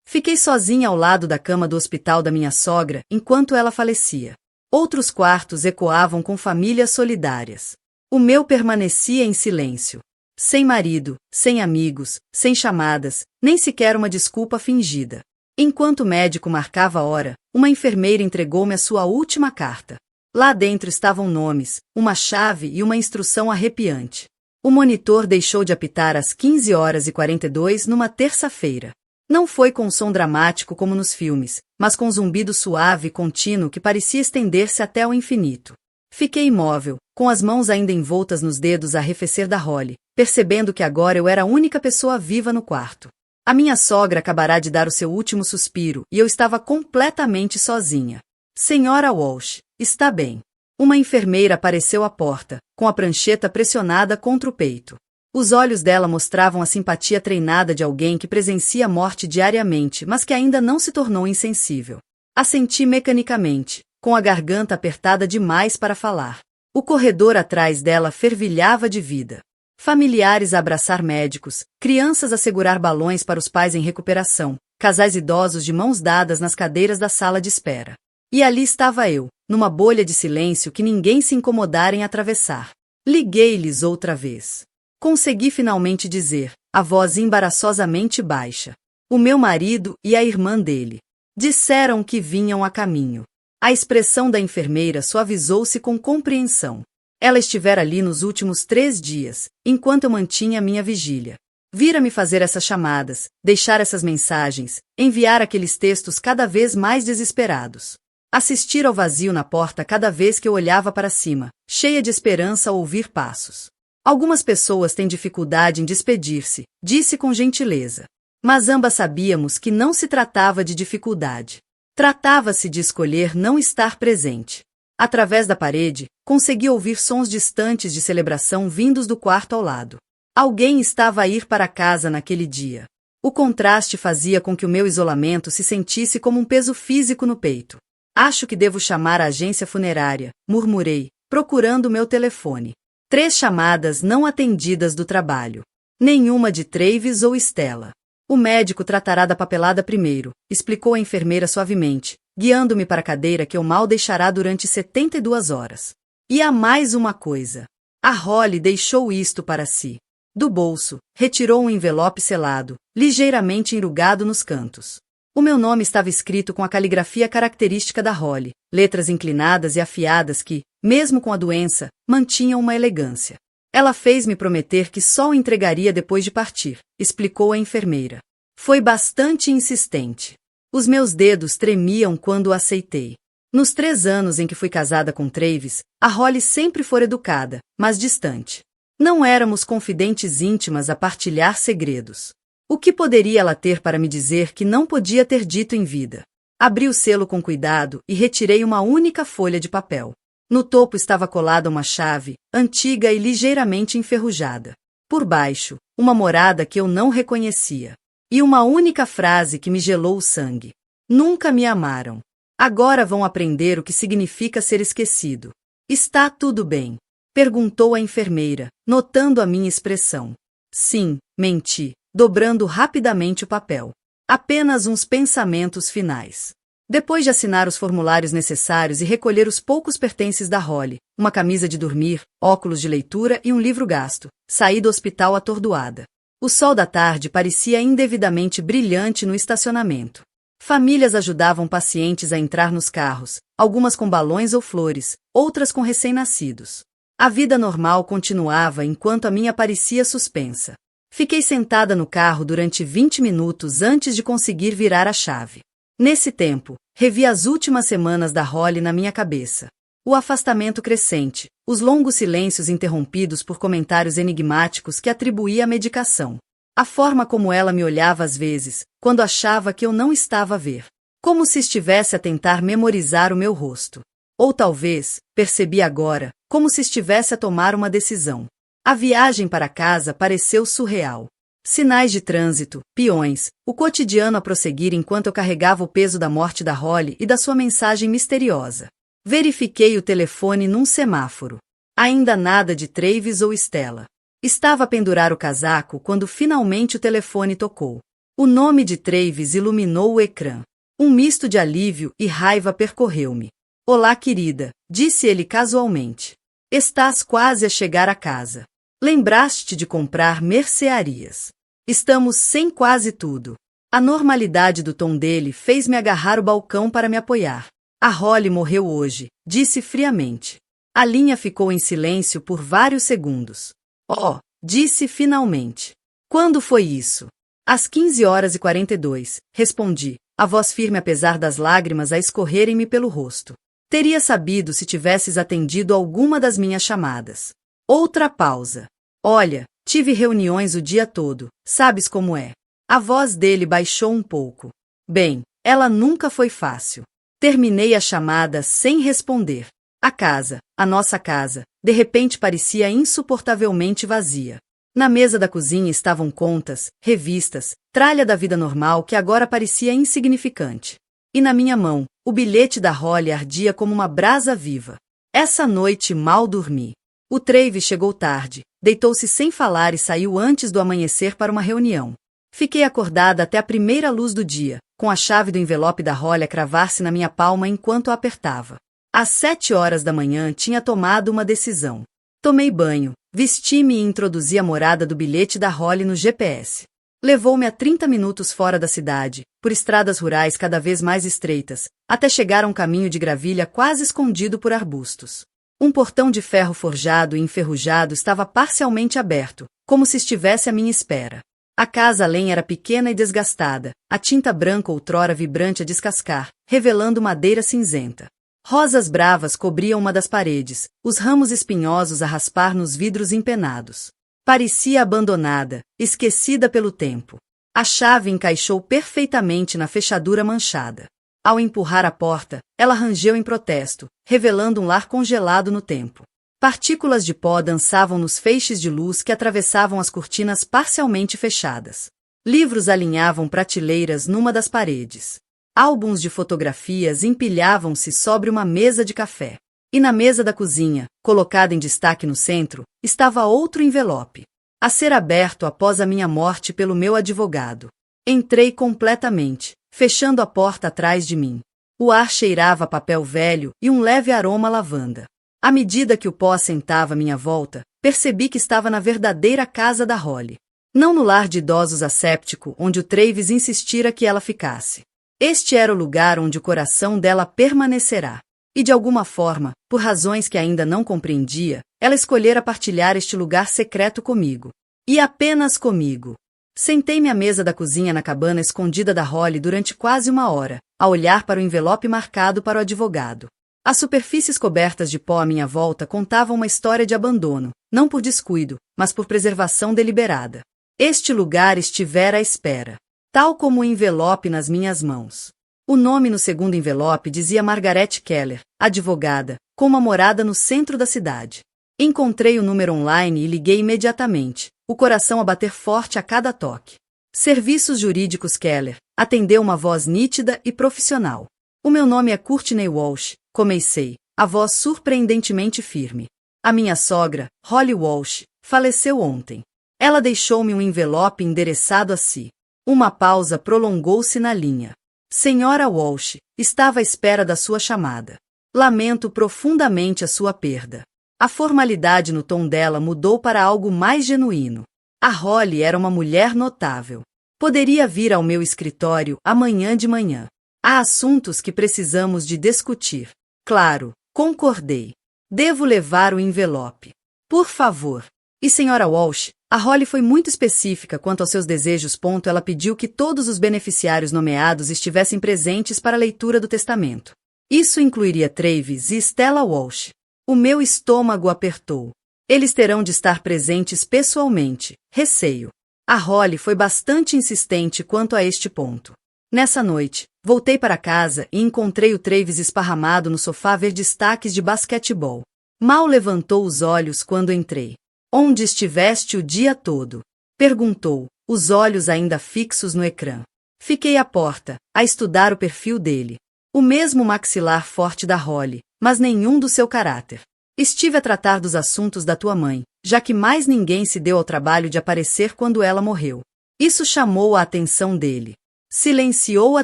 Fiquei sozinha ao lado da cama do hospital da minha sogra enquanto ela falecia. Outros quartos ecoavam com famílias solidárias. O meu permanecia em silêncio. Sem marido, sem amigos, sem chamadas, nem sequer uma desculpa fingida. Enquanto o médico marcava a hora, uma enfermeira entregou-me a sua última carta. Lá dentro estavam nomes, uma chave e uma instrução arrepiante. O monitor deixou de apitar às 15h42 numa terça-feira. Não foi com um som dramático como nos filmes, mas com um zumbido suave e contínuo que parecia estender-se até o infinito. Fiquei imóvel, com as mãos ainda envoltas nos dedos a arrefecer da Holly, percebendo que agora eu era a única pessoa viva no quarto. A minha sogra acabará de dar o seu último suspiro e eu estava completamente sozinha. Senhora Walsh, está bem. Uma enfermeira apareceu à porta, com a prancheta pressionada contra o peito. Os olhos dela mostravam a simpatia treinada de alguém que presencia a morte diariamente, mas que ainda não se tornou insensível. Assenti mecanicamente, com a garganta apertada demais para falar. O corredor atrás dela fervilhava de vida. Familiares a abraçar médicos, crianças a segurar balões para os pais em recuperação, casais idosos de mãos dadas nas cadeiras da sala de espera. E ali estava eu, numa bolha de silêncio que ninguém se incomodara em atravessar. Liguei-lhes outra vez. Consegui finalmente dizer, a voz embaraçosamente baixa. O meu marido e a irmã dele. Disseram que vinham a caminho. A expressão da enfermeira suavizou-se com compreensão. Ela estivera ali nos últimos 3 dias, enquanto eu mantinha minha vigília. Vira-me fazer essas chamadas, deixar essas mensagens, enviar aqueles textos cada vez mais desesperados. Assistir ao vazio na porta cada vez que eu olhava para cima, cheia de esperança ao ouvir passos. Algumas pessoas têm dificuldade em despedir-se, disse com gentileza. Mas ambas sabíamos que não se tratava de dificuldade. Tratava-se de escolher não estar presente. Através da parede, consegui ouvir sons distantes de celebração vindos do quarto ao lado. Alguém estava a ir para casa naquele dia. O contraste fazia com que o meu isolamento se sentisse como um peso físico no peito. Acho que devo chamar a agência funerária, murmurei, procurando meu telefone. 3 chamadas não atendidas do trabalho. Nenhuma de Travis ou Stella. O médico tratará da papelada primeiro, explicou a enfermeira suavemente, guiando-me para a cadeira que eu mal deixará durante 72 horas. E há mais uma coisa. A Holly deixou isto para si. Do bolso, retirou um envelope selado, ligeiramente enrugado nos cantos. O meu nome estava escrito com a caligrafia característica da Holly, letras inclinadas e afiadas que, mesmo com a doença, mantinham uma elegância. Ela fez-me prometer que só o entregaria depois de partir, explicou a enfermeira. Foi bastante insistente. Os meus dedos tremiam quando o aceitei. Nos 3 anos em que fui casada com Travis, a Holly sempre foi educada, mas distante. Não éramos confidentes íntimas a partilhar segredos. O que poderia ela ter para me dizer que não podia ter dito em vida? Abri o selo com cuidado e retirei uma única folha de papel. No topo estava colada uma chave, antiga e ligeiramente enferrujada. Por baixo, uma morada que eu não reconhecia. E uma única frase que me gelou o sangue. Nunca me amaram. Agora vão aprender o que significa ser esquecido. Está tudo bem? Perguntou a enfermeira, notando a minha expressão. Sim, menti, dobrando rapidamente o papel. Apenas uns pensamentos finais. Depois de assinar os formulários necessários e recolher os poucos pertences da Holly, uma camisa de dormir, óculos de leitura e um livro gasto, saí do hospital atordoada. O sol da tarde parecia indevidamente brilhante no estacionamento. Famílias ajudavam pacientes a entrar nos carros, algumas com balões ou flores, outras com recém-nascidos. A vida normal continuava enquanto a minha parecia suspensa. Fiquei sentada no carro durante 20 minutos antes de conseguir virar a chave. Nesse tempo, revi as últimas semanas da Holly na minha cabeça. O afastamento crescente, os longos silêncios interrompidos por comentários enigmáticos que atribuía à medicação. A forma como ela me olhava às vezes, quando achava que eu não estava a ver. Como se estivesse a tentar memorizar o meu rosto. Ou talvez, percebi agora, como se estivesse a tomar uma decisão. A viagem para casa pareceu surreal. Sinais de trânsito, peões, o cotidiano a prosseguir enquanto eu carregava o peso da morte da Holly e da sua mensagem misteriosa. Verifiquei o telefone num semáforo. Ainda nada de Travis ou Stella. Estava a pendurar o casaco quando finalmente o telefone tocou. O nome de Travis iluminou o ecrã. Um misto de alívio e raiva percorreu-me. Olá, querida, disse ele casualmente. Estás quase a chegar a casa. Lembraste de comprar mercearias. Estamos sem quase tudo. A normalidade do tom dele fez-me agarrar o balcão para me apoiar. A Holly morreu hoje, disse friamente. A linha ficou em silêncio por vários segundos. Oh, disse finalmente. Quando foi isso? Às 15h42, respondi, a voz firme apesar das lágrimas a escorrerem-me pelo rosto. Teria sabido se tivesses atendido alguma das minhas chamadas. Outra pausa. Olha, tive reuniões o dia todo, sabes como é. A voz dele baixou um pouco. Bem, ela nunca foi fácil. Terminei a chamada sem responder. A casa, a nossa casa, de repente parecia insuportavelmente vazia. Na mesa da cozinha estavam contas, revistas, tralha da vida normal que agora parecia insignificante. E na minha mão, o bilhete da Holly ardia como uma brasa viva. Essa noite mal dormi. O Travis chegou tarde, deitou-se sem falar e saiu antes do amanhecer para uma reunião. Fiquei acordada até a primeira luz do dia, com a chave do envelope da Holly a cravar-se na minha palma enquanto a apertava. Às 7h da manhã tinha tomado uma decisão. Tomei banho, vesti-me e introduzi a morada do bilhete da Holly no GPS. Levou-me a 30 minutos fora da cidade, por estradas rurais cada vez mais estreitas, até chegar a um caminho de gravilha quase escondido por arbustos. Um portão de ferro forjado e enferrujado estava parcialmente aberto, como se estivesse à minha espera. A casa além era pequena e desgastada, a tinta branca outrora vibrante a descascar, revelando madeira cinzenta. Rosas bravas cobriam uma das paredes, os ramos espinhosos a raspar nos vidros empenados. Parecia abandonada, esquecida pelo tempo. A chave encaixou perfeitamente na fechadura manchada. Ao empurrar a porta, ela rangeu em protesto, revelando um lar congelado no tempo. Partículas de pó dançavam nos feixes de luz que atravessavam as cortinas parcialmente fechadas. Livros alinhavam prateleiras numa das paredes. Álbuns de fotografias empilhavam-se sobre uma mesa de café. E na mesa da cozinha, colocada em destaque no centro, estava outro envelope, a ser aberto após a minha morte pelo meu advogado. Entrei completamente, fechando a porta atrás de mim. O ar cheirava a papel velho e um leve aroma a lavanda. À medida que o pó assentava à minha volta, percebi que estava na verdadeira casa da Holly. Não no lar de idosos asséptico onde o Travis insistira que ela ficasse. Este era o lugar onde o coração dela permanecerá. E de alguma forma, por razões que ainda não compreendia, ela escolhera partilhar este lugar secreto comigo. E apenas comigo. Sentei-me à mesa da cozinha na cabana escondida da Holly durante quase uma hora, a olhar para o envelope marcado para o advogado. As superfícies cobertas de pó à minha volta contavam uma história de abandono, não por descuido, mas por preservação deliberada. Este lugar estivera à espera, tal como o envelope nas minhas mãos. O nome no segundo envelope dizia Margaret Keller, advogada, com uma morada no centro da cidade. Encontrei o número online e liguei imediatamente, o coração a bater forte a cada toque. Serviços Jurídicos Keller, atendeu uma voz nítida e profissional. O meu nome é Courtney Walsh, comecei, a voz surpreendentemente firme. A minha sogra, Holly Walsh, faleceu ontem. Ela deixou-me um envelope endereçado a si. Uma pausa prolongou-se na linha. Senhora Walsh, estava à espera da sua chamada. Lamento profundamente a sua perda. A formalidade no tom dela mudou para algo mais genuíno. A Holly era uma mulher notável. Poderia vir ao meu escritório amanhã de manhã. Há assuntos que precisamos de discutir. Claro, concordei. Devo levar o envelope. Por favor. E senhora Walsh, a Holly foi muito específica quanto aos seus desejos. Ela pediu que todos os beneficiários nomeados estivessem presentes para a leitura do testamento. Isso incluiria Travis e Stella Walsh. O meu estômago apertou. Eles terão de estar presentes pessoalmente, receio. A Holly foi bastante insistente quanto a este ponto. Nessa noite, voltei para casa e encontrei o Travis esparramado no sofá a ver destaques de basquetebol. Mal levantou os olhos quando entrei. Onde estiveste o dia todo? Perguntou, os olhos ainda fixos no ecrã. Fiquei à porta, a estudar o perfil dele. O mesmo maxilar forte da Holly, mas nenhum do seu caráter. Estive a tratar dos assuntos da tua mãe, já que mais ninguém se deu ao trabalho de aparecer quando ela morreu. Isso chamou a atenção dele. Silenciou a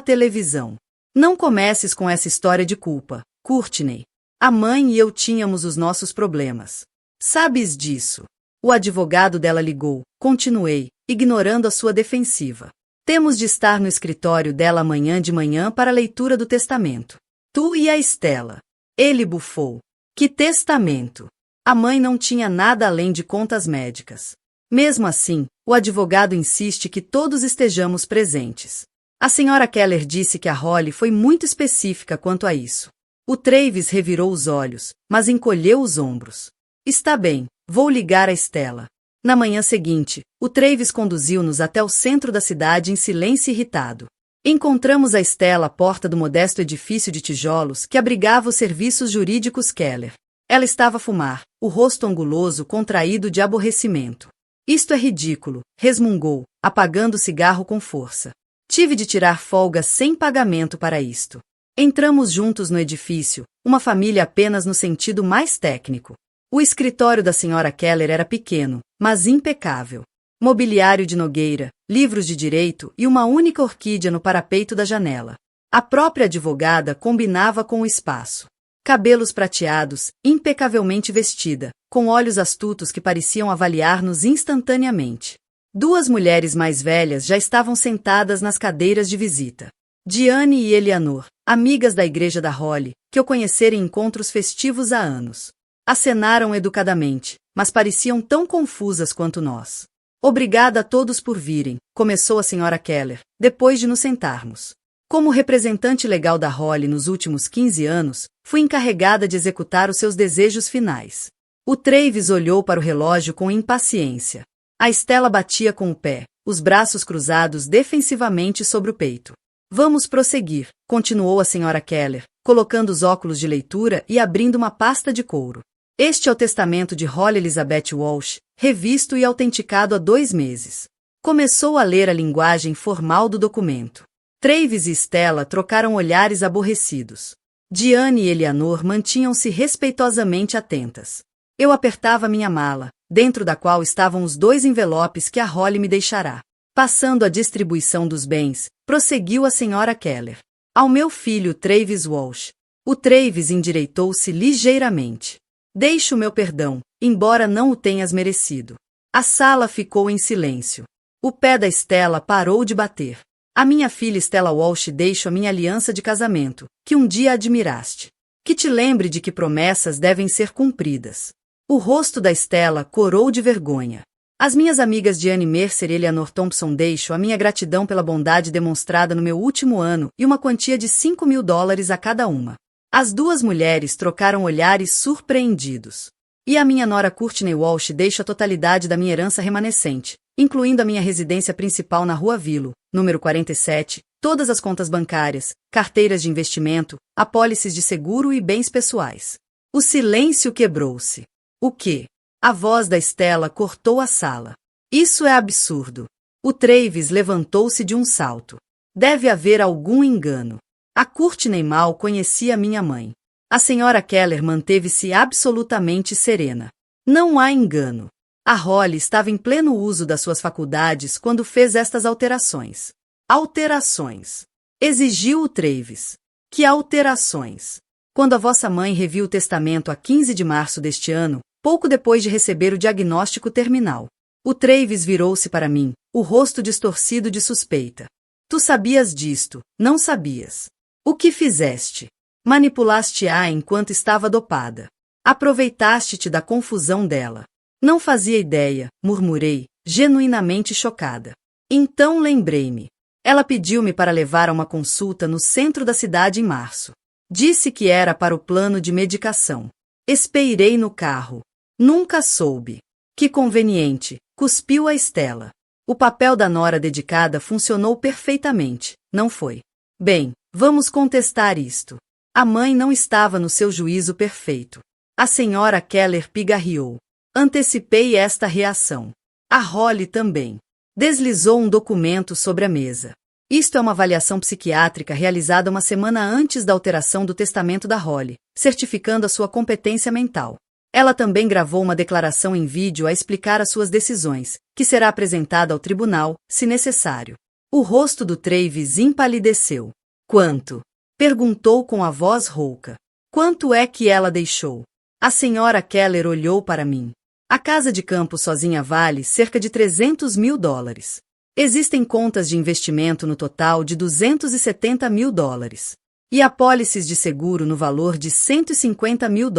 televisão. Não comeces com essa história de culpa, Courtney. A mãe e eu tínhamos os nossos problemas. Sabes disso? O advogado dela ligou. Continuei, ignorando a sua defensiva. Temos de estar no escritório dela amanhã de manhã para a leitura do testamento. Tu e a Estela. Ele bufou. Que testamento? A mãe não tinha nada além de contas médicas. Mesmo assim, o advogado insiste que todos estejamos presentes. A senhora Keller disse que a Holly foi muito específica quanto a isso. O Travis revirou os olhos, mas encolheu os ombros. Está bem, vou ligar a Estela. Na manhã seguinte, o Travis conduziu-nos até o centro da cidade em silêncio irritado. Encontramos a Estela à porta do modesto edifício de tijolos que abrigava os serviços jurídicos Keller. Ela estava a fumar, o rosto anguloso contraído de aborrecimento. Isto é ridículo, resmungou, apagando o cigarro com força. Tive de tirar folga sem pagamento para isto. Entramos juntos no edifício, uma família apenas no sentido mais técnico. O escritório da senhora Keller era pequeno, mas impecável. Mobiliário de nogueira, livros de direito e uma única orquídea no parapeito da janela. A própria advogada combinava com o espaço. Cabelos prateados, impecavelmente vestida, com olhos astutos que pareciam avaliar-nos instantaneamente. Duas mulheres mais velhas já estavam sentadas nas cadeiras de visita. Diane e Eleanor, amigas da igreja da Holly, que eu conhecera em encontros festivos há anos. Acenaram educadamente, mas pareciam tão confusas quanto nós. Obrigada a todos por virem, começou a senhora Keller, depois de nos sentarmos. Como representante legal da Holly nos últimos 15 anos, fui encarregada de executar os seus desejos finais. O Travis olhou para o relógio com impaciência. A Estela batia com o pé, os braços cruzados defensivamente sobre o peito. Vamos prosseguir, continuou a senhora Keller, colocando os óculos de leitura e abrindo uma pasta de couro. Este é o testamento de Holly Elizabeth Walsh, revisto e autenticado há 2 meses. Começou a ler a linguagem formal do documento. Travis e Estela trocaram olhares aborrecidos. Diane e Eleanor mantinham-se respeitosamente atentas. Eu apertava minha mala, dentro da qual estavam os 2 envelopes que a Holly me deixará. Passando a distribuição dos bens, prosseguiu a senhora Keller. Ao meu filho Travis Walsh. O Travis endireitou-se ligeiramente. Deixe o meu perdão, embora não o tenhas merecido. A sala ficou em silêncio. O pé da Estela parou de bater. A minha filha Stella Walsh deixo a minha aliança de casamento, que um dia admiraste. Que te lembre de que promessas devem ser cumpridas. O rosto da Estela corou de vergonha. As minhas amigas Diane Mercer e Eleanor Thompson deixo a minha gratidão pela bondade demonstrada no meu último ano e uma quantia de $5.000 a cada uma. As 2 mulheres trocaram olhares surpreendidos. E a minha nora Courtney Walsh deixo a totalidade da minha herança remanescente, incluindo a minha residência principal na Rua Willow, número 47, todas as contas bancárias, carteiras de investimento, apólices de seguro e bens pessoais. O silêncio quebrou-se. O quê? A voz da Estela cortou a sala. Isso é absurdo. O Travis levantou-se de um salto. Deve haver algum engano. A Courtney mal conhecia minha mãe. A senhora Keller manteve-se absolutamente serena. Não há engano. A Holly estava em pleno uso das suas faculdades quando fez estas alterações. Alterações. Exigiu o Travis. Que alterações? Quando a vossa mãe reviu o testamento a 15 de março deste ano, pouco depois de receber o diagnóstico terminal. O Travis virou-se para mim, o rosto distorcido de suspeita. Tu sabias disto, não sabias. O que fizeste? Manipulaste-a enquanto estava dopada. Aproveitaste-te da confusão dela. Não fazia ideia, murmurei, genuinamente chocada. Então lembrei-me. Ela pediu-me para levar a uma consulta no centro da cidade em março. Disse que era para o plano de medicação. Esperei no carro. Nunca soube. Que conveniente, cuspiu a Estela. O papel da nora dedicada funcionou perfeitamente, não foi? Bem, vamos contestar isto. A mãe não estava no seu juízo perfeito. A senhora Keller pigarreou. Antecipei esta reação. A Holly também. Deslizou um documento sobre a mesa. Isto é uma avaliação psiquiátrica realizada uma semana antes da alteração do testamento da Holly, certificando a sua competência mental. Ela também gravou uma declaração em vídeo a explicar as suas decisões, que será apresentada ao tribunal, se necessário. O rosto do Travis empalideceu. Quanto? Perguntou com a voz rouca. Quanto é que ela deixou? A senhora Keller olhou para mim. A casa de campo sozinha vale cerca de $300 mil. Existem contas de investimento no total de $270 mil. E apólices de seguro no valor de $150 mil.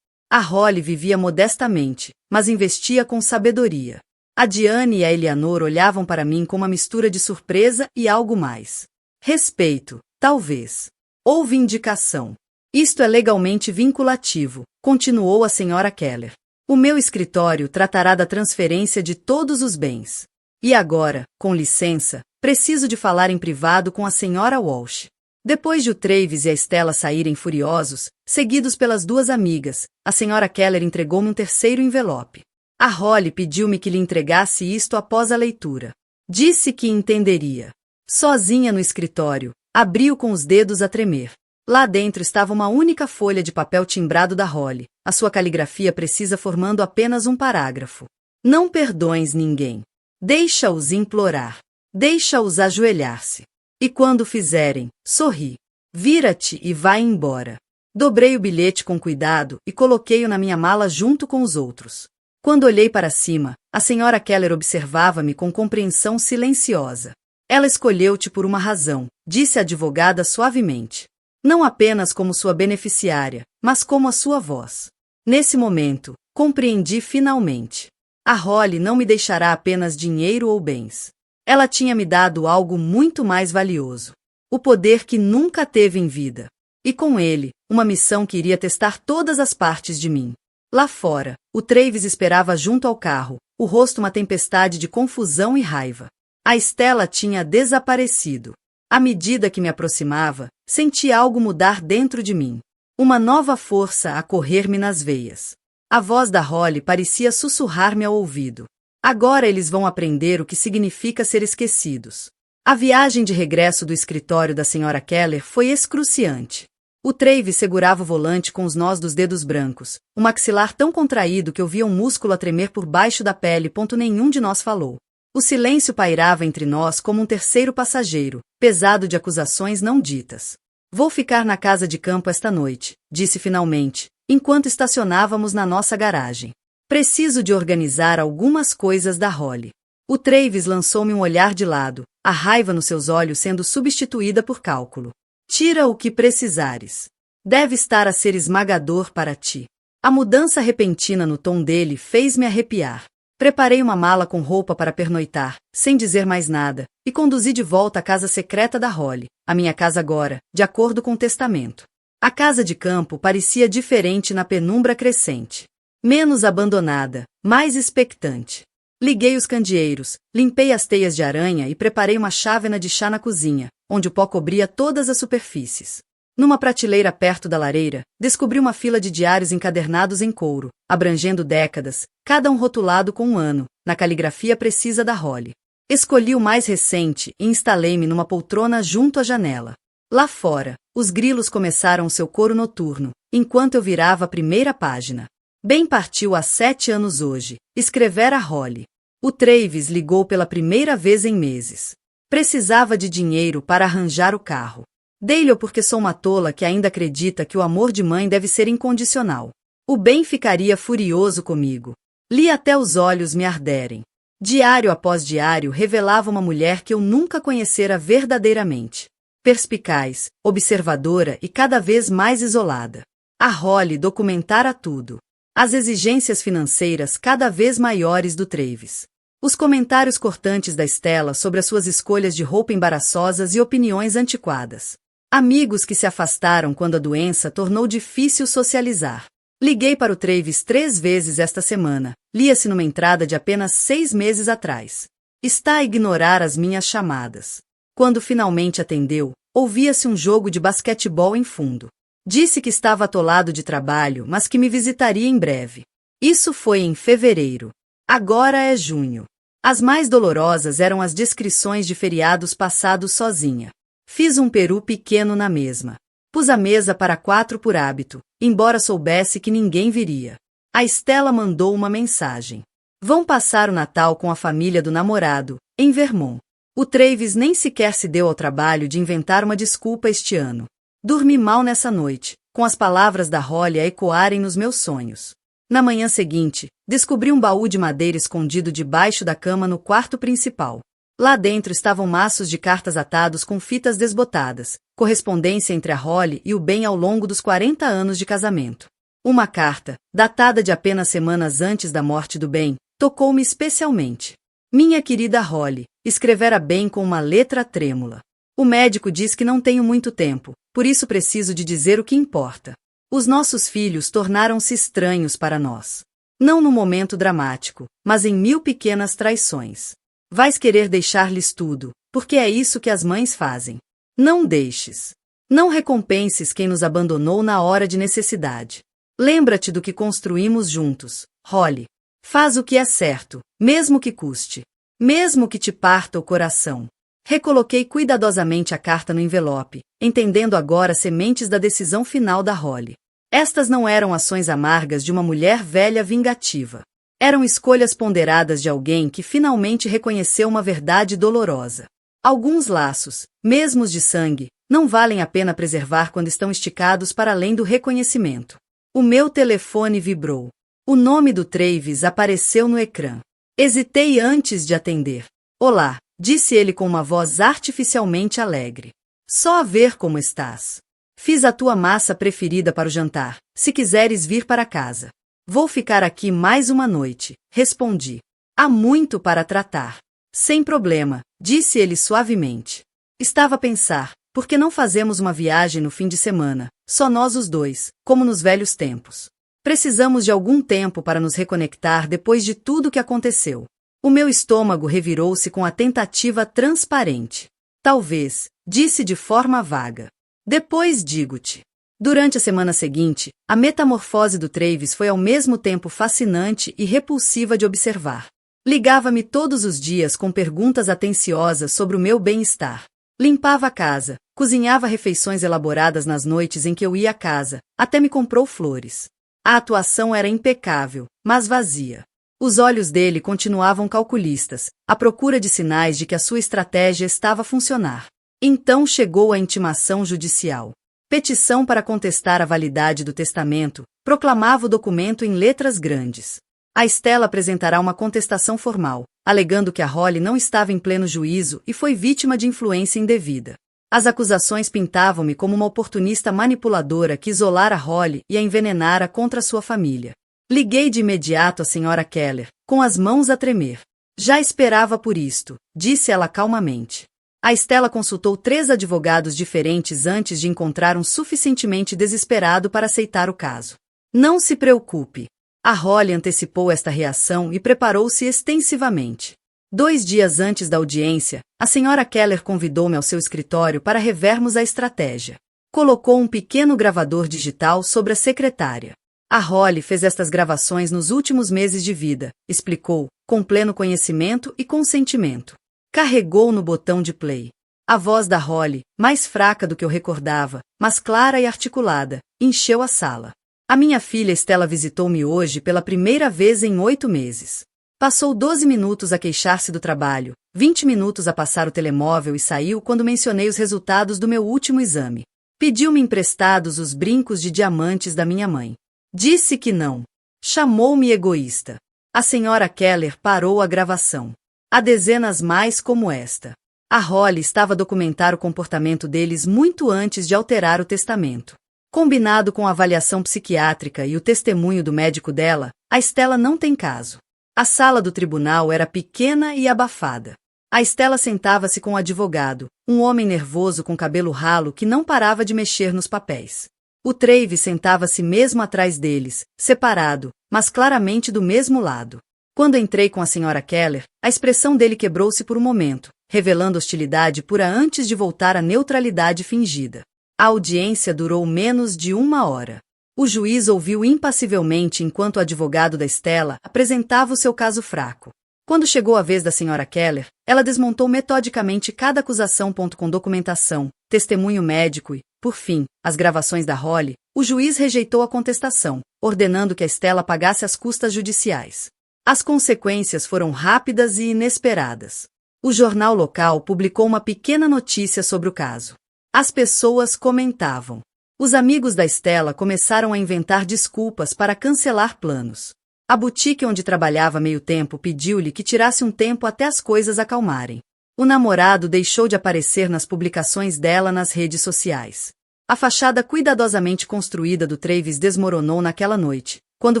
A Holly vivia modestamente, mas investia com sabedoria. A Diane e a Eleanor olhavam para mim com uma mistura de surpresa e algo mais. Respeito, talvez. Ou vindicação. Isto é legalmente vinculativo, continuou a senhora Keller. O meu escritório tratará da transferência de todos os bens. E agora, com licença, preciso de falar em privado com a senhora Walsh. Depois de o Travis e a Stella saírem furiosos, seguidos pelas duas amigas, a senhora Keller entregou-me um terceiro envelope. A Holly pediu-me que lhe entregasse isto após a leitura. Disse que entenderia. Sozinha no escritório, abriu com os dedos a tremer. Lá dentro estava uma única folha de papel timbrado da Holly, a sua caligrafia precisa formando apenas um parágrafo. Não perdoes ninguém. Deixa-os implorar. Deixa-os ajoelhar-se. E quando fizerem, sorri. Vira-te e vai embora. Dobrei o bilhete com cuidado e coloquei-o na minha mala junto com os outros. Quando olhei para cima, a senhora Keller observava-me com compreensão silenciosa. Ela escolheu-te por uma razão, disse a advogada suavemente. Não apenas como sua beneficiária, mas como a sua voz. Nesse momento, compreendi finalmente. A Holly não me deixará apenas dinheiro ou bens. Ela tinha me dado algo muito mais valioso. O poder que nunca teve em vida. E com ele, uma missão que iria testar todas as partes de mim. Lá fora, o Travis esperava junto ao carro, o rosto uma tempestade de confusão e raiva. A Stella tinha desaparecido. À medida que me aproximava, senti algo mudar dentro de mim. Uma nova força a correr-me nas veias. A voz da Holly parecia sussurrar-me ao ouvido. Agora eles vão aprender o que significa ser esquecidos. A viagem de regresso do escritório da senhora Keller foi excruciante. O Travis segurava o volante com os nós dos dedos brancos, o maxilar tão contraído que eu via um músculo a tremer por baixo da pele. Nenhum de nós falou. O silêncio pairava entre nós como um terceiro passageiro, pesado de acusações não ditas. Vou ficar na casa de campo esta noite, disse finalmente, enquanto estacionávamos na nossa garagem. Preciso de organizar algumas coisas da Holly. O Travis lançou-me um olhar de lado, a raiva nos seus olhos sendo substituída por cálculo. Tira o que precisares. Deve estar a ser esmagador para ti. A mudança repentina no tom dele fez-me arrepiar. Preparei uma mala com roupa para pernoitar, sem dizer mais nada, e conduzi de volta à casa secreta da Holly, a minha casa agora, de acordo com o testamento. A casa de campo parecia diferente na penumbra crescente. Menos abandonada, mais expectante. Liguei os candeeiros, limpei as teias de aranha e preparei uma chávena de chá na cozinha, onde o pó cobria todas as superfícies. Numa prateleira perto da lareira, descobri uma fila de diários encadernados em couro, abrangendo décadas, cada um rotulado com um ano, na caligrafia precisa da Holly. Escolhi o mais recente e instalei-me numa poltrona junto à janela. Lá fora, os grilos começaram seu coro noturno, enquanto eu virava a primeira página. Bem partiu há 7 anos hoje, escrevera Holly. O Travis ligou pela primeira vez em meses. Precisava de dinheiro para arranjar o carro. Dei-lhe porque sou uma tola que ainda acredita que o amor de mãe deve ser incondicional. O Ben ficaria furioso comigo. Li até os olhos me arderem. Diário após diário revelava uma mulher que eu nunca conhecera verdadeiramente. Perspicaz, observadora e cada vez mais isolada. A Holly documentara tudo. As exigências financeiras cada vez maiores do Travis. Os comentários cortantes da Stella sobre as suas escolhas de roupa embaraçosas e opiniões antiquadas. Amigos que se afastaram quando a doença tornou difícil socializar. Liguei para o Travis 3 vezes esta semana, lia-se numa entrada de apenas 6 meses atrás. Está a ignorar as minhas chamadas. Quando finalmente atendeu, ouvia-se um jogo de basquetebol em fundo. Disse que estava atolado de trabalho, mas que me visitaria em breve. Isso foi em fevereiro. Agora é junho. As mais dolorosas eram as descrições de feriados passados sozinha. Fiz um peru pequeno na mesma. Pus a mesa para 4 por hábito, embora soubesse que ninguém viria. A Stella mandou uma mensagem. Vão passar o Natal com a família do namorado, em Vermont. O Travis nem sequer se deu ao trabalho de inventar uma desculpa este ano. Dormi mal nessa noite, com as palavras da Holly a ecoarem nos meus sonhos. Na manhã seguinte, descobri um baú de madeira escondido debaixo da cama no quarto principal. Lá dentro estavam maços de cartas atados com fitas desbotadas, correspondência entre a Holly e o Ben ao longo dos 40 anos de casamento. Uma carta, datada de apenas semanas antes da morte do Ben, tocou-me especialmente. Minha querida Holly, escrevera Ben com uma letra trêmula. O médico diz que não tenho muito tempo, por isso preciso de dizer o que importa. Os nossos filhos tornaram-se estranhos para nós. Não no momento dramático, mas em 1000 pequenas traições. Vais querer deixar-lhes tudo, porque é isso que as mães fazem. Não deixes. Não recompenses quem nos abandonou na hora de necessidade. Lembra-te do que construímos juntos, Holly. Faz o que é certo, mesmo que custe. Mesmo que te parta o coração. Recoloquei cuidadosamente a carta no envelope, entendendo agora as sementes da decisão final da Holly. Estas não eram ações amargas de uma mulher velha vingativa. Eram escolhas ponderadas de alguém que finalmente reconheceu uma verdade dolorosa. Alguns laços, mesmo os de sangue, não valem a pena preservar quando estão esticados para além do reconhecimento. O meu telefone vibrou. O nome do Travis apareceu no ecrã. Hesitei antes de atender. Olá, disse ele com uma voz artificialmente alegre. Só a ver como estás. Fiz a tua massa preferida para o jantar, se quiseres vir para casa. Vou ficar aqui mais uma noite, respondi. Há muito para tratar. Sem problema, disse ele suavemente. Estava a pensar, por que não fazemos uma viagem no fim de semana, só nós os dois, como nos velhos tempos? Precisamos de algum tempo para nos reconectar depois de tudo que aconteceu. O meu estômago revirou-se com a tentativa transparente. Talvez, disse de forma vaga. Depois digo-te. Durante a semana seguinte, a metamorfose do Travis foi ao mesmo tempo fascinante e repulsiva de observar. Ligava-me todos os dias com perguntas atenciosas sobre o meu bem-estar. Limpava a casa, cozinhava refeições elaboradas nas noites em que eu ia à casa, até me comprou flores. A atuação era impecável, mas vazia. Os olhos dele continuavam calculistas, à procura de sinais de que a sua estratégia estava a funcionar. Então chegou a intimação judicial. Petição para contestar a validade do testamento, proclamava o documento em letras grandes. A Stella apresentará uma contestação formal, alegando que a Holly não estava em pleno juízo e foi vítima de influência indevida. As acusações pintavam-me como uma oportunista manipuladora que isolara Holly e a envenenara contra sua família. Liguei de imediato à Sra. Keller, com as mãos a tremer. Já esperava por isto, disse ela calmamente. A Stella consultou 3 advogados diferentes antes de encontrar um suficientemente desesperado para aceitar o caso. Não se preocupe. A Holly antecipou esta reação e preparou-se extensivamente. 2 dias antes da audiência, a Sra. Keller convidou-me ao seu escritório para revermos a estratégia. Colocou um pequeno gravador digital sobre a secretária. A Holly fez estas gravações nos últimos meses de vida, explicou, com pleno conhecimento e consentimento. Carregou no botão de play. A voz da Holly, mais fraca do que eu recordava, mas clara e articulada, encheu a sala. A minha filha Stella visitou-me hoje pela primeira vez em 8 meses. Passou 12 minutos a queixar-se do trabalho, 20 minutos a passar o telemóvel e saiu quando mencionei os resultados do meu último exame. Pediu-me emprestados os brincos de diamantes da minha mãe. Disse que não. Chamou-me egoísta. A Sra. Keller parou a gravação. Há dezenas mais como esta. A Holly estava a documentar o comportamento deles muito antes de alterar o testamento. Combinado com a avaliação psiquiátrica e o testemunho do médico dela, a Stella não tem caso. A sala do tribunal era pequena e abafada. A Stella sentava-se com o advogado, um homem nervoso com cabelo ralo que não parava de mexer nos papéis. O Travis sentava-se mesmo atrás deles, separado, mas claramente do mesmo lado. Quando entrei com a Sra. Keller, a expressão dele quebrou-se por um momento, revelando hostilidade pura antes de voltar à neutralidade fingida. A audiência durou menos de 1 hora. O juiz ouviu impassivelmente enquanto o advogado da Stella apresentava o seu caso fraco. Quando chegou a vez da Sra. Keller, ela desmontou metodicamente cada acusação com documentação, testemunho médico e, por fim, as gravações da Holly, o juiz rejeitou a contestação, ordenando que a Stella pagasse as custas judiciais. As consequências foram rápidas e inesperadas. O jornal local publicou uma pequena notícia sobre o caso. As pessoas comentavam. Os amigos da Stella começaram a inventar desculpas para cancelar planos. A boutique onde trabalhava meio tempo pediu-lhe que tirasse um tempo até as coisas acalmarem. O namorado deixou de aparecer nas publicações dela nas redes sociais. A fachada cuidadosamente construída do Travis desmoronou naquela noite, quando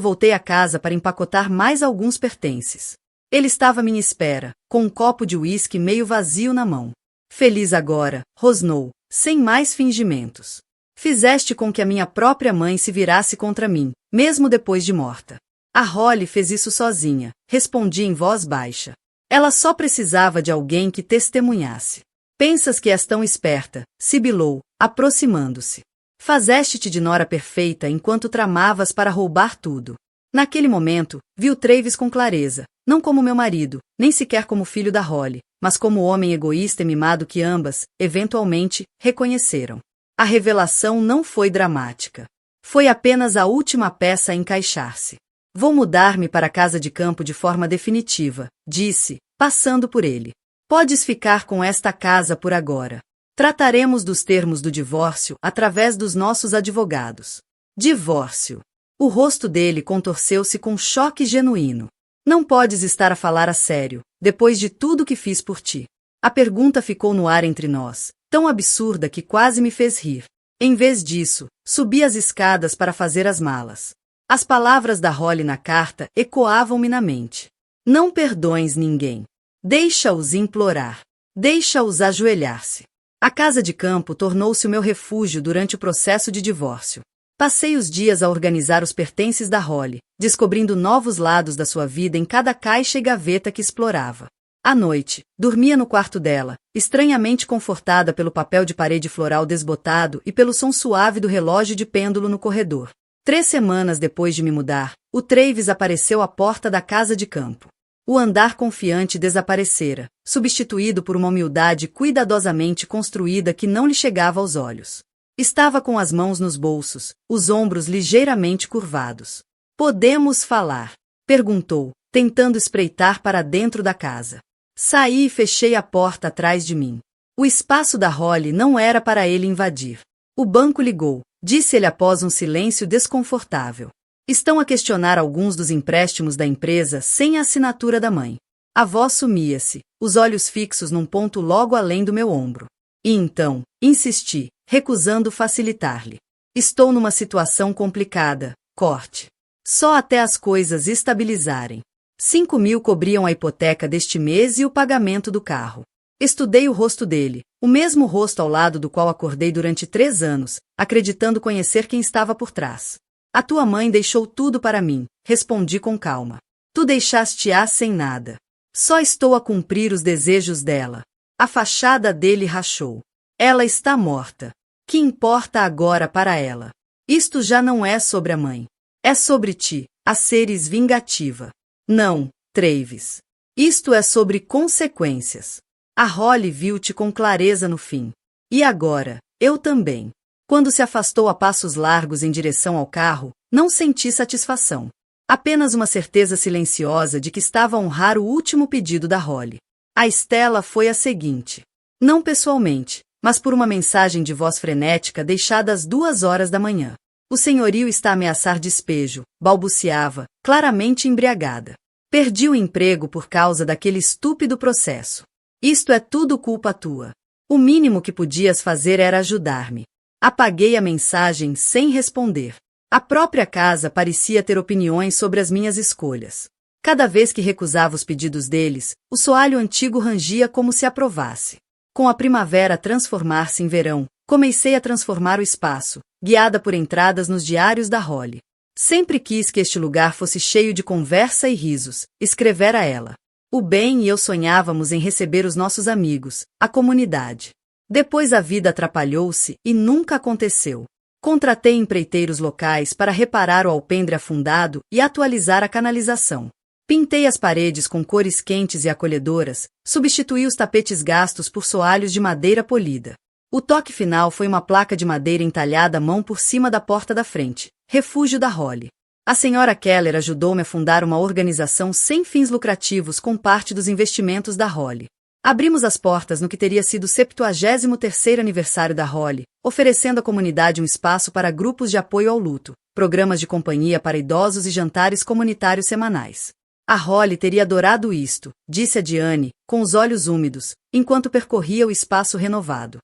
voltei a casa para empacotar mais alguns pertences. Ele estava à minha espera, com um copo de uísque meio vazio na mão. Feliz agora, rosnou, sem mais fingimentos. Fizeste com que a minha própria mãe se virasse contra mim, mesmo depois de morta. A Holly fez isso sozinha, respondi em voz baixa. Ela só precisava de alguém que testemunhasse. Pensas que és tão esperta, sibilou, aproximando-se. Fazeste-te de nora perfeita enquanto tramavas para roubar tudo. Naquele momento, vi o Travis com clareza, não como meu marido, nem sequer como filho da Holly, mas como o homem egoísta e mimado que ambas, eventualmente, reconheceram. A revelação não foi dramática. Foi apenas a última peça a encaixar-se. Vou mudar-me para a casa de campo de forma definitiva, disse, passando por ele. Podes ficar com esta casa por agora. Trataremos dos termos do divórcio através dos nossos advogados. Divórcio. O rosto dele contorceu-se com choque genuíno. Não podes estar a falar a sério, depois de tudo que fiz por ti. A pergunta ficou no ar entre nós, tão absurda que quase me fez rir. Em vez disso, subi as escadas para fazer as malas. As palavras da Holly na carta ecoavam-me na mente. Não perdoes ninguém. Deixa-os implorar. Deixa-os ajoelhar-se. A casa de campo tornou-se o meu refúgio durante o processo de divórcio. Passei os dias a organizar os pertences da Holly, descobrindo novos lados da sua vida em cada caixa e gaveta que explorava. À noite, dormia no quarto dela, estranhamente confortada pelo papel de parede floral desbotado e pelo som suave do relógio de pêndulo no corredor. 3 semanas depois de me mudar, o Travis apareceu à porta da casa de campo. O andar confiante desaparecera, substituído por uma humildade cuidadosamente construída que não lhe chegava aos olhos. Estava com as mãos nos bolsos, os ombros ligeiramente curvados. Podemos falar? Perguntou, tentando espreitar para dentro da casa. Saí e fechei a porta atrás de mim. O espaço da Holly não era para ele invadir. O banco ligou, disse ele após um silêncio desconfortável. Estão a questionar alguns dos empréstimos da empresa sem a assinatura da mãe. A voz sumia-se, os olhos fixos num ponto logo além do meu ombro. E então, insisti, recusando facilitar-lhe. Estou numa situação complicada, corte. Só até as coisas estabilizarem. 5.000 cobriam a hipoteca deste mês e o pagamento do carro. Estudei o rosto dele, o mesmo rosto ao lado do qual acordei durante 3 anos, acreditando conhecer quem estava por trás. A tua mãe deixou tudo para mim, respondi com calma. Tu deixaste-a sem nada. Só estou a cumprir os desejos dela. A fachada dele rachou. Ela está morta. Que importa agora para ela? Isto já não é sobre a mãe. É sobre ti, a seres vingativa. Não, Travis. Isto é sobre consequências. A Holly viu-te com clareza no fim. E agora, eu também. Quando se afastou a passos largos em direção ao carro, não senti satisfação. Apenas uma certeza silenciosa de que estava a honrar o último pedido da Holly. A Stella foi a seguinte. Não pessoalmente, mas por uma mensagem de voz frenética deixada às 2 horas da manhã. O senhorio está a ameaçar despejo, balbuciava, claramente embriagada. Perdi o emprego por causa daquele estúpido processo. Isto é tudo culpa tua. O mínimo que podias fazer era ajudar-me. Apaguei a mensagem sem responder. A própria casa parecia ter opiniões sobre as minhas escolhas. Cada vez que recusava os pedidos deles, o soalho antigo rangia como se aprovasse. Com a primavera a transformar-se em verão, comecei a transformar o espaço, guiada por entradas nos diários da Holly. Sempre quis que este lugar fosse cheio de conversa e risos, escrevera ela. O Ben e eu sonhávamos em receber os nossos amigos, a comunidade. Depois a vida atrapalhou-se e nunca aconteceu. Contratei empreiteiros locais para reparar o alpendre afundado e atualizar a canalização. Pintei as paredes com cores quentes e acolhedoras, substituí os tapetes gastos por soalhos de madeira polida. O toque final foi uma placa de madeira entalhada à mão por cima da porta da frente. Refúgio da Holly. A senhora Keller ajudou-me a fundar uma organização sem fins lucrativos com parte dos investimentos da Holly. Abrimos as portas no que teria sido o 73º aniversário da Holly, oferecendo à comunidade um espaço para grupos de apoio ao luto, programas de companhia para idosos e jantares comunitários semanais. A Holly teria adorado isto, disse a Diane, com os olhos úmidos, enquanto percorria o espaço renovado.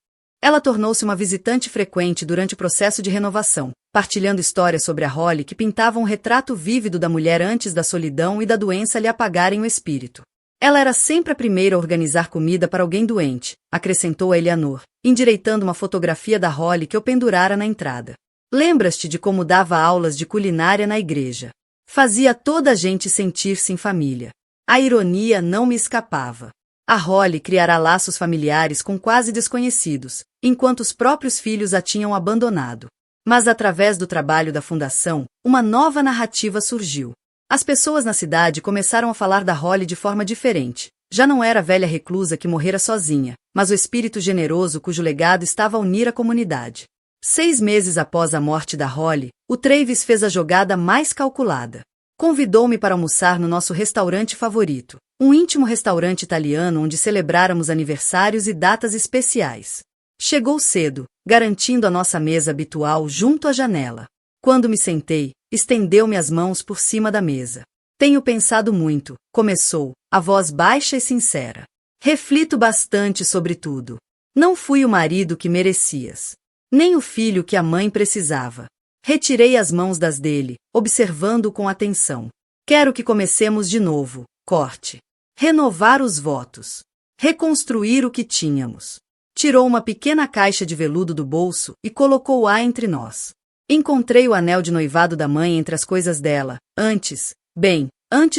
Ela tornou-se uma visitante frequente durante o processo de renovação, partilhando histórias sobre a Holly que pintavam um retrato vívido da mulher antes da solidão e da doença lhe apagarem o espírito. Ela era sempre a primeira a organizar comida para alguém doente, acrescentou a Eleanor, endireitando uma fotografia da Holly que eu pendurara na entrada. Lembras-te de como dava aulas de culinária na igreja? Fazia toda a gente sentir-se em família. A ironia não me escapava. A Holly criará laços familiares com quase desconhecidos, enquanto os próprios filhos a tinham abandonado. Mas através do trabalho da fundação, uma nova narrativa surgiu. As pessoas na cidade começaram a falar da Holly de forma diferente. Já não era a velha reclusa que morrera sozinha, mas o espírito generoso cujo legado estava a unir a comunidade. 6 meses após a morte da Holly, o Travis fez a jogada mais calculada. Convidou-me para almoçar no nosso restaurante favorito, um íntimo restaurante italiano onde celebráramos aniversários e datas especiais. Chegou cedo, garantindo a nossa mesa habitual junto à janela. Quando me sentei, estendeu-me as mãos por cima da mesa. Tenho pensado muito, começou, a voz baixa e sincera. Reflito bastante sobre tudo. Não fui o marido que merecias, nem o filho que a mãe precisava. Retirei as mãos das dele, observando-o com atenção. Quero que comecemos de novo, corte. Renovar os votos. Reconstruir o que tínhamos. Tirou uma pequena caixa de veludo do bolso e colocou-a entre nós. Encontrei o anel de noivado da mãe entre as coisas dela, antes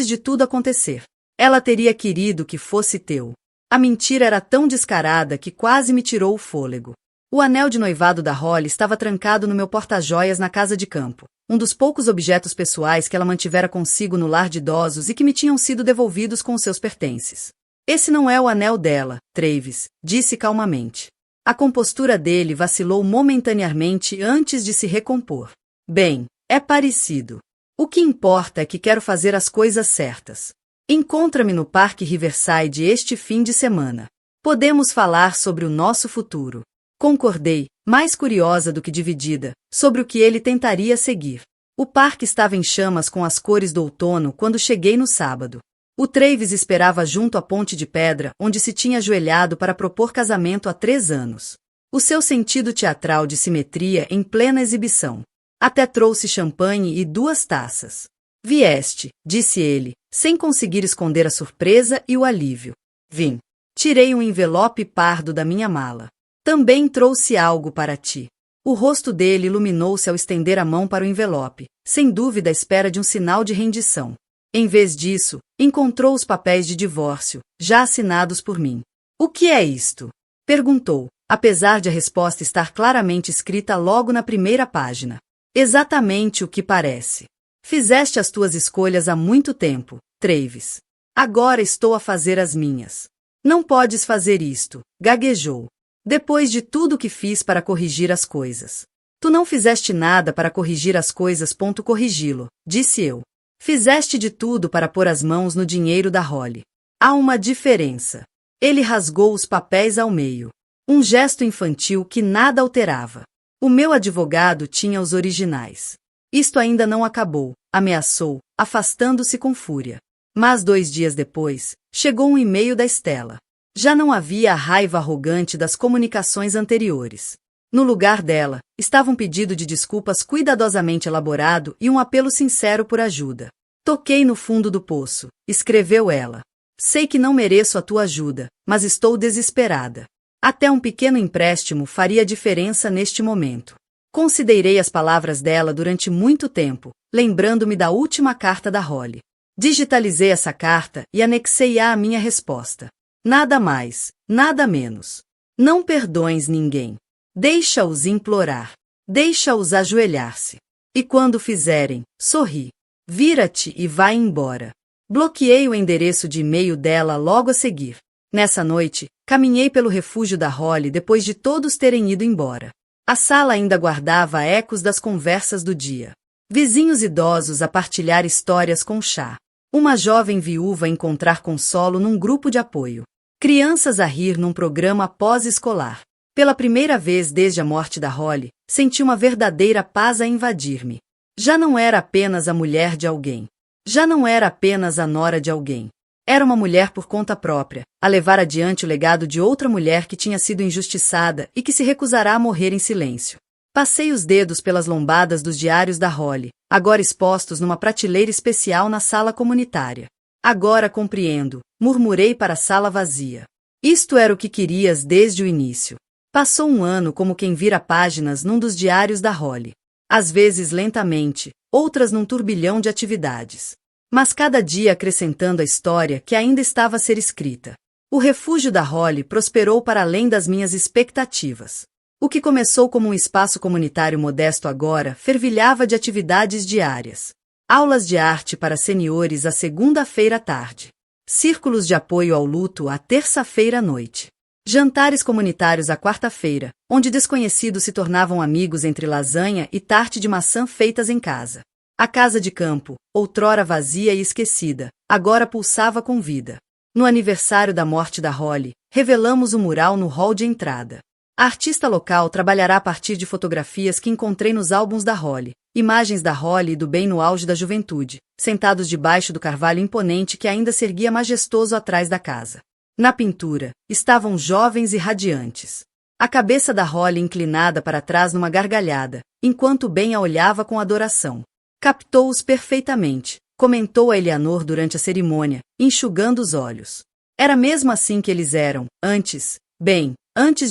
de tudo acontecer. Ela teria querido que fosse teu. A mentira era tão descarada que quase me tirou o fôlego. O anel de noivado da Holly estava trancado no meu porta-joias na casa de campo, um dos poucos objetos pessoais que ela mantivera consigo no lar de idosos e que me tinham sido devolvidos com os seus pertences. Esse não é o anel dela, Travis, disse calmamente. A compostura dele vacilou momentaneamente antes de se recompor. Bem, é parecido. O que importa é que quero fazer as coisas certas. Encontra-me no Parque Riverside este fim de semana. Podemos falar sobre o nosso futuro. Concordei, mais curiosa do que dividida, sobre o que ele tentaria seguir. O parque estava em chamas com as cores do outono quando cheguei no sábado. O Travis esperava junto à ponte de pedra onde se tinha ajoelhado para propor casamento há 3 anos. O seu sentido teatral de simetria em plena exibição. Até trouxe champanhe e 2 taças. Vieste, disse ele, sem conseguir esconder a surpresa e o alívio. Vim. Tirei um envelope pardo da minha mala. Também trouxe algo para ti. O rosto dele iluminou-se ao estender a mão para o envelope, sem dúvida à espera de um sinal de rendição. Em vez disso, encontrou os papéis de divórcio, já assinados por mim. O que é isto? Perguntou, apesar de a resposta estar claramente escrita logo na primeira página. Exatamente o que parece. Fizeste as tuas escolhas há muito tempo, Travis. Agora estou a fazer as minhas. Não podes fazer isto, gaguejou. Depois de tudo que fiz para corrigir as coisas. Tu não fizeste nada para corrigir as coisas. Corrigi-lo, disse eu. Fizeste de tudo para pôr as mãos no dinheiro da Holly. Há uma diferença. Ele rasgou os papéis ao meio. Um gesto infantil que nada alterava. O meu advogado tinha os originais. Isto ainda não acabou, ameaçou, afastando-se com fúria. Mas 2 dias depois, chegou um e-mail da Stella. Já não havia a raiva arrogante das comunicações anteriores. No lugar dela, estava um pedido de desculpas cuidadosamente elaborado e um apelo sincero por ajuda. Toquei no fundo do poço, escreveu ela. Sei que não mereço a tua ajuda, mas estou desesperada. Até um pequeno empréstimo faria diferença neste momento. Considerei as palavras dela durante muito tempo, lembrando-me da última carta da Holly. Digitalizei essa carta e anexei-a à minha resposta. Nada mais, nada menos. Não perdoes ninguém. Deixa-os implorar. Deixa-os ajoelhar-se. E quando fizerem, sorri. Vira-te e vai embora. Bloqueei o endereço de e-mail dela logo a seguir. Nessa noite, caminhei pelo refúgio da Holly depois de todos terem ido embora. A sala ainda guardava ecos das conversas do dia. Vizinhos idosos a partilhar histórias com chá. Uma jovem viúva a encontrar consolo num grupo de apoio. Crianças a rir num programa pós-escolar. Pela primeira vez desde a morte da Holly, senti uma verdadeira paz a invadir-me. Já não era apenas a mulher de alguém. Já não era apenas a nora de alguém. Era uma mulher por conta própria, a levar adiante o legado de outra mulher que tinha sido injustiçada e que se recusará a morrer em silêncio. Passei os dedos pelas lombadas dos diários da Holly, agora expostos numa prateleira especial na sala comunitária. Agora compreendo, murmurei para a sala vazia. Isto era o que querias desde o início. Passou um ano como quem vira páginas num dos diários da Holly. Às vezes lentamente, outras num turbilhão de atividades. Mas cada dia acrescentando a história que ainda estava a ser escrita. O refúgio da Holly prosperou para além das minhas expectativas. O que começou como um espaço comunitário modesto agora fervilhava de atividades diárias. Aulas de arte para seniores à segunda-feira à tarde. Círculos de apoio ao luto à terça-feira à noite. Jantares comunitários à quarta-feira, onde desconhecidos se tornavam amigos entre lasanha e tarte de maçã feitas em casa. A casa de campo, outrora vazia e esquecida, agora pulsava com vida. No aniversário da morte da Holly, revelamos o mural no hall de entrada. A artista local trabalhará a partir de fotografias que encontrei nos álbuns da Holly, imagens da Holly e do bem no auge da juventude, sentados debaixo do carvalho imponente que ainda se erguia majestoso atrás da casa. Na pintura, estavam jovens e radiantes. A cabeça da Holly inclinada para trás numa gargalhada, enquanto o bem a olhava com adoração. Captou-os perfeitamente, comentou a Eleanor durante a cerimônia, enxugando os olhos. Era mesmo assim que eles eram, antes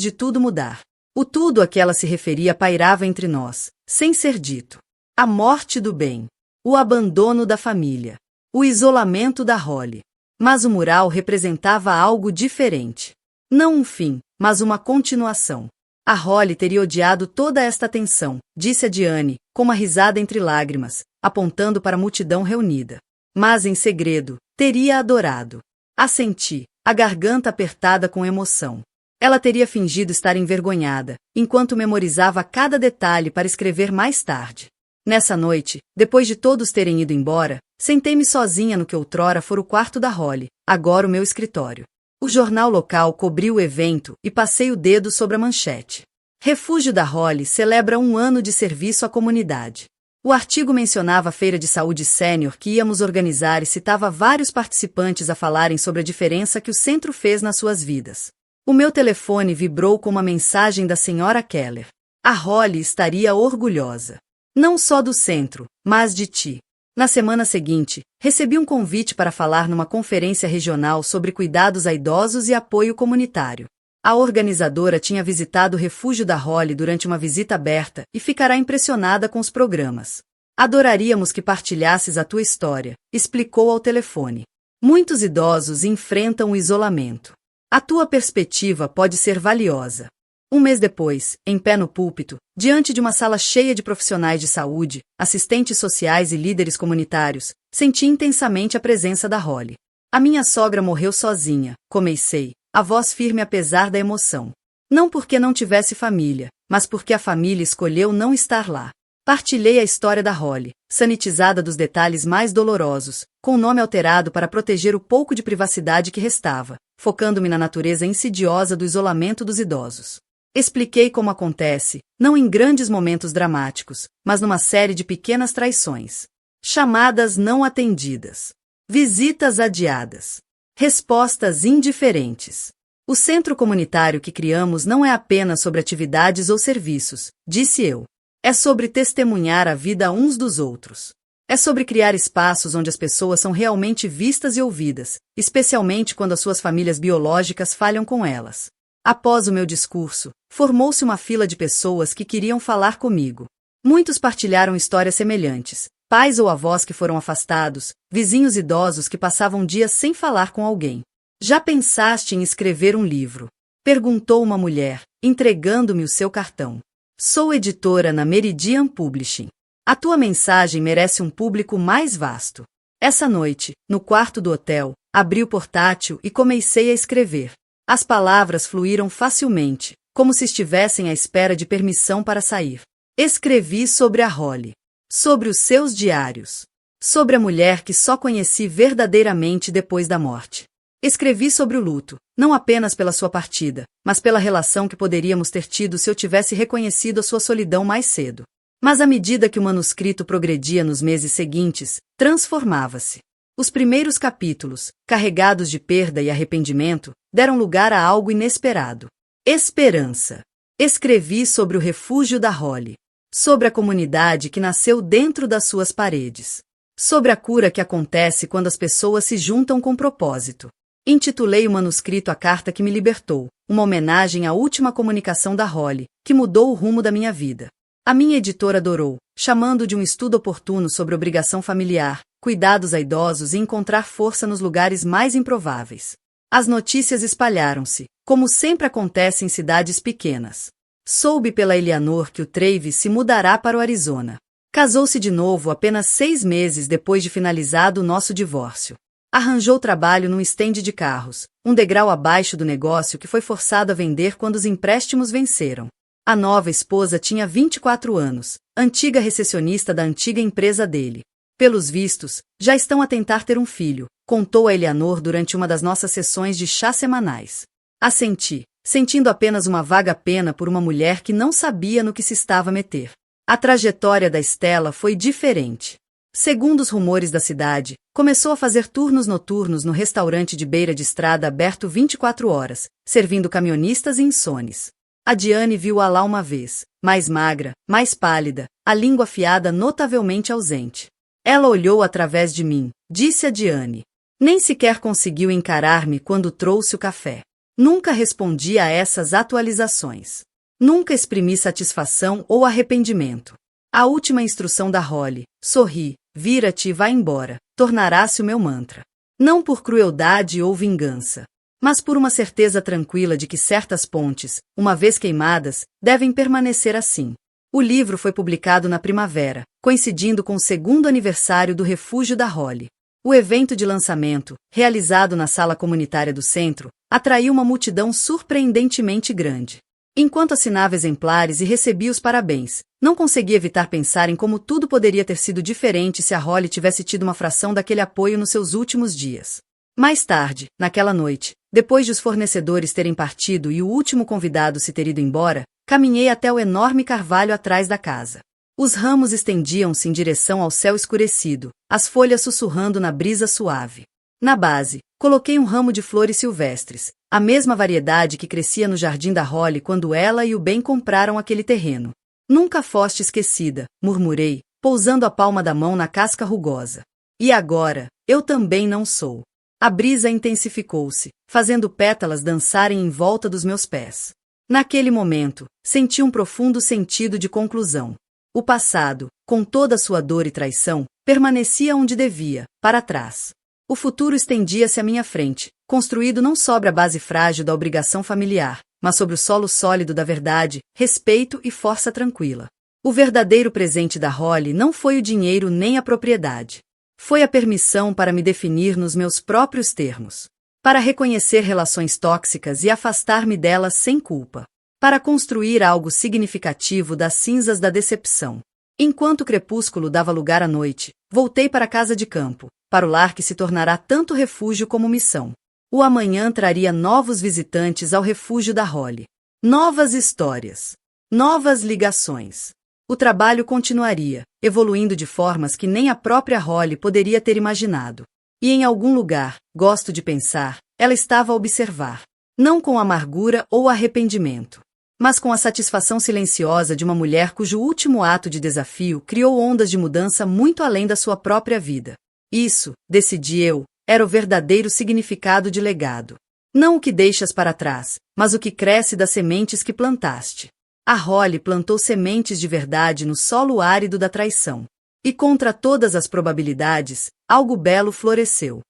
de tudo mudar. O tudo a que ela se referia pairava entre nós, sem ser dito. A morte do bem. O abandono da família. O isolamento da Holly. Mas o mural representava algo diferente. Não um fim, mas uma continuação. A Holly teria odiado toda esta tensão, disse a Diane, com uma risada entre lágrimas, apontando para a multidão reunida. Mas, em segredo, teria adorado. Assenti, a garganta apertada com emoção. Ela teria fingido estar envergonhada, enquanto memorizava cada detalhe para escrever mais tarde. Nessa noite, depois de todos terem ido embora, sentei-me sozinha no que outrora fora o quarto da Holly, agora o meu escritório. O jornal local cobriu o evento e passei o dedo sobre a manchete. Refúgio da Holly celebra 1 ano de serviço à comunidade. O artigo mencionava a feira de saúde sênior que íamos organizar e citava vários participantes a falarem sobre a diferença que o centro fez nas suas vidas. O meu telefone vibrou com uma mensagem da senhora Keller. A Holly estaria orgulhosa. Não só do centro, mas de ti. Na semana seguinte, recebi um convite para falar numa conferência regional sobre cuidados a idosos e apoio comunitário. A organizadora tinha visitado o refúgio da Holly durante uma visita aberta e ficará impressionada com os programas. Adoraríamos que partilhasses a tua história, explicou ao telefone. Muitos idosos enfrentam o isolamento. A tua perspectiva pode ser valiosa. 1 mês depois, em pé no púlpito, diante de uma sala cheia de profissionais de saúde, assistentes sociais e líderes comunitários, senti intensamente a presença da Holly. A minha sogra morreu sozinha, comecei, a voz firme apesar da emoção. Não porque não tivesse família, mas porque a família escolheu não estar lá. Partilhei a história da Holly, sanitizada dos detalhes mais dolorosos, com o nome alterado para proteger o pouco de privacidade que restava, focando-me na natureza insidiosa do isolamento dos idosos. Expliquei como acontece, não em grandes momentos dramáticos, mas numa série de pequenas traições. Chamadas não atendidas. Visitas adiadas. Respostas indiferentes. O centro comunitário que criamos não é apenas sobre atividades ou serviços, disse eu. É sobre testemunhar a vida uns dos outros. É sobre criar espaços onde as pessoas são realmente vistas e ouvidas, especialmente quando as suas famílias biológicas falham com elas. Após o meu discurso, formou-se uma fila de pessoas que queriam falar comigo. Muitos partilharam histórias semelhantes, pais ou avós que foram afastados, vizinhos idosos que passavam dias sem falar com alguém. Já pensaste em escrever um livro? Perguntou uma mulher, entregando-me o seu cartão. Sou editora na Meridian Publishing. A tua mensagem merece um público mais vasto. Essa noite, no quarto do hotel, Abri o portátil e comecei a escrever. As palavras fluíram facilmente, como se estivessem à espera de permissão para sair. Escrevi sobre a Holly. Sobre os seus diários. Sobre a mulher que só conheci verdadeiramente depois da morte. Escrevi sobre o luto, não apenas pela sua partida, mas pela relação que poderíamos ter tido se eu tivesse reconhecido a sua solidão mais cedo. Mas à medida que o manuscrito progredia nos meses seguintes, transformava-se. Os primeiros capítulos, carregados de perda e arrependimento, deram lugar a algo inesperado. Esperança. Escrevi sobre o refúgio da Holly. Sobre a comunidade que nasceu dentro das suas paredes. Sobre a cura que acontece quando as pessoas se juntam com propósito. Intitulei o manuscrito A Carta que Me Libertou, uma homenagem à última comunicação da Holly, que mudou o rumo da minha vida. A minha editora adorou, chamando de um estudo oportuno sobre obrigação familiar, cuidados a idosos e encontrar força nos lugares mais improváveis. As notícias espalharam-se, como sempre acontece em cidades pequenas. Soube pela Eleanor que o Travis se mudará para o Arizona. Casou-se de novo apenas 6 meses depois de finalizado o nosso divórcio. Arranjou trabalho num estende de carros, um degrau abaixo do negócio que foi forçado a vender quando os empréstimos venceram. A nova esposa tinha 24 anos, antiga recepcionista da antiga empresa dele. Pelos vistos, já estão a tentar ter um filho, contou a Eleanor durante uma das nossas sessões de chá semanais. Assenti, sentindo apenas uma vaga pena por uma mulher que não sabia no que se estava a meter. A trajetória da Stella foi diferente. Segundo os rumores da cidade, começou a fazer turnos noturnos no restaurante de beira de estrada aberto 24 horas, servindo caminhonistas e insones. A Diane viu-a lá uma vez, mais magra, mais pálida, a língua afiada notavelmente ausente. Ela olhou através de mim, disse a Diane. Nem sequer conseguiu encarar-me quando trouxe o café. Nunca respondi a essas atualizações. Nunca exprimi satisfação ou arrependimento. A última instrução da Holly, sorri, vira-te e vai embora, tornará-se o meu mantra. Não por crueldade ou vingança, mas por uma certeza tranquila de que certas pontes, uma vez queimadas, devem permanecer assim. O livro foi publicado na primavera, coincidindo com o 2º aniversário do refúgio da Holly. O evento de lançamento, realizado na sala comunitária do centro, atraiu uma multidão surpreendentemente grande. Enquanto assinava exemplares e recebia os parabéns, não consegui evitar pensar em como tudo poderia ter sido diferente se a Holly tivesse tido uma fração daquele apoio nos seus últimos dias. Mais tarde, naquela noite, depois de os fornecedores terem partido e o último convidado se ter ido embora, caminhei até o enorme carvalho atrás da casa. Os ramos estendiam-se em direção ao céu escurecido, as folhas sussurrando na brisa suave. Na base, coloquei um ramo de flores silvestres, a mesma variedade que crescia no jardim da Holly quando ela e o Ben compraram aquele terreno. Nunca foste esquecida, murmurei, pousando a palma da mão na casca rugosa. E agora, eu também não sou. A brisa intensificou-se, fazendo pétalas dançarem em volta dos meus pés. Naquele momento, senti um profundo sentido de conclusão. O passado, com toda a sua dor e traição, permanecia onde devia, para trás. O futuro estendia-se à minha frente, construído não sobre a base frágil da obrigação familiar, mas sobre o solo sólido da verdade, respeito e força tranquila. O verdadeiro presente da Holly não foi o dinheiro nem a propriedade. Foi a permissão para me definir nos meus próprios termos. Para reconhecer relações tóxicas e afastar-me delas sem culpa. Para construir algo significativo das cinzas da decepção. Enquanto o crepúsculo dava lugar à noite, voltei para a casa de campo, para o lar que se tornará tanto refúgio como missão. O amanhã traria novos visitantes ao refúgio da Holly. Novas histórias. Novas ligações. O trabalho continuaria, evoluindo de formas que nem a própria Holly poderia ter imaginado. E em algum lugar, gosto de pensar, ela estava a observar. Não com amargura ou arrependimento, mas com a satisfação silenciosa de uma mulher cujo último ato de desafio criou ondas de mudança muito além da sua própria vida. Isso, decidi eu, era o verdadeiro significado de legado. Não o que deixas para trás, mas o que cresce das sementes que plantaste. A Holly plantou sementes de verdade no solo árido da traição. E contra todas as probabilidades, algo belo floresceu.